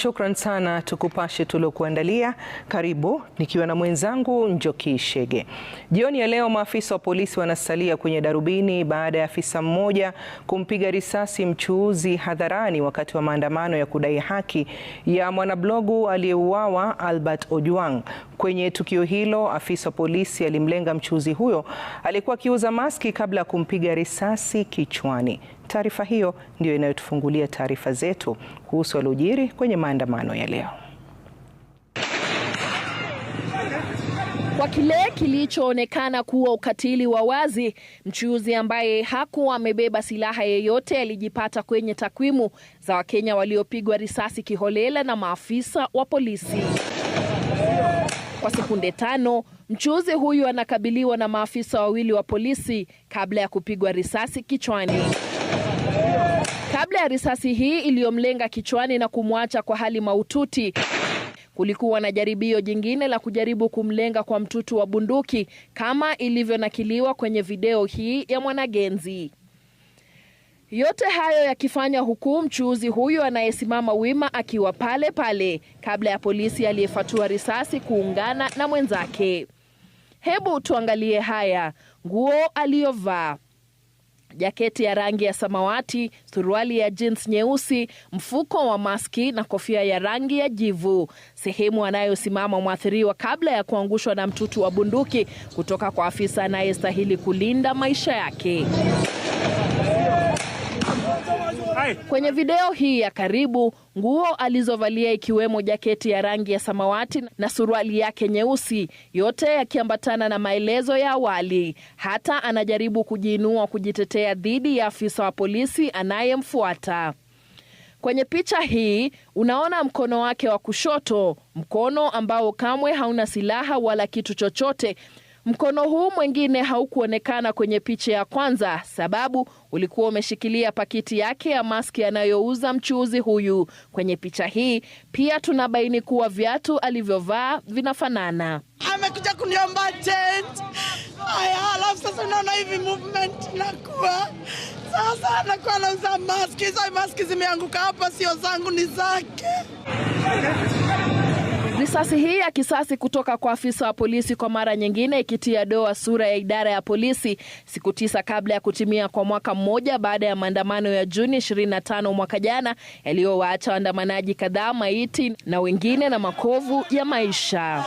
Shukran sana, tukupashe tuliokuandalia. Karibu nikiwa na mwenzangu Njoki Shege. Jioni ya leo maafisa wa polisi wanasalia kwenye darubini baada ya afisa mmoja kumpiga risasi mchuuzi hadharani wakati wa maandamano ya kudai haki ya mwanablogu aliyeuawa Albert Ojwang. Kwenye tukio hilo, afisa wa polisi alimlenga mchuuzi huyo aliyekuwa akiuza maski kabla ya kumpiga risasi kichwani. Taarifa hiyo ndio inayotufungulia taarifa zetu kuhusu yaliyojiri kwenye maandamano ya leo. Kwa kile kilichoonekana kuwa ukatili wa wazi, mchuuzi ambaye hakuwa amebeba silaha yeyote alijipata kwenye takwimu za Wakenya waliopigwa risasi kiholela na maafisa wa polisi. Kwa sekunde 5, mchuuzi huyu anakabiliwa na maafisa wawili wa polisi kabla ya kupigwa risasi kichwani. Kabla ya risasi hii iliyomlenga kichwani na kumwacha kwa hali mahututi, kulikuwa na jaribio jingine la kujaribu kumlenga kwa mtutu wa bunduki kama ilivyonakiliwa kwenye video hii ya mwanagenzi. Yote hayo yakifanya huku mchuuzi huyu anayesimama wima akiwa pale pale kabla ya polisi aliyefatua risasi kuungana na mwenzake. Hebu tuangalie haya: nguo aliyovaa, jaketi ya rangi ya samawati, suruali ya jeans nyeusi, mfuko wa maski na kofia ya rangi ya jivu. Sehemu anayosimama mwathiriwa kabla ya kuangushwa na mtutu wa bunduki kutoka kwa afisa anayestahili kulinda maisha yake. Kwenye video hii ya karibu, nguo alizovalia ikiwemo jaketi ya rangi ya samawati na suruali yake nyeusi, yote yakiambatana na maelezo ya awali. Hata anajaribu kujiinua kujitetea dhidi ya afisa wa polisi anayemfuata. Kwenye picha hii unaona mkono wake wa kushoto, mkono ambao kamwe hauna silaha wala kitu chochote. Mkono huu mwingine haukuonekana kwenye picha ya kwanza, sababu ulikuwa umeshikilia pakiti yake ya maski anayouza mchuuzi huyu. Kwenye picha hii pia tunabaini kuwa viatu alivyovaa vinafanana. Amekuja kuniomba change. Alafu sasa unaona hivi movement nakuwa. Sasa anakuwa anauza maski. Hizo maski zimeanguka hapa, sio zangu, ni zake. Risasi hii ya kisasi kutoka kwa afisa wa polisi kwa mara nyingine ikitia doa sura ya idara ya polisi siku 9 kabla ya kutimia kwa mwaka mmoja baada ya maandamano ya Juni 25 mwaka jana yaliyowaacha waandamanaji kadhaa maiti na wengine na makovu ya maisha.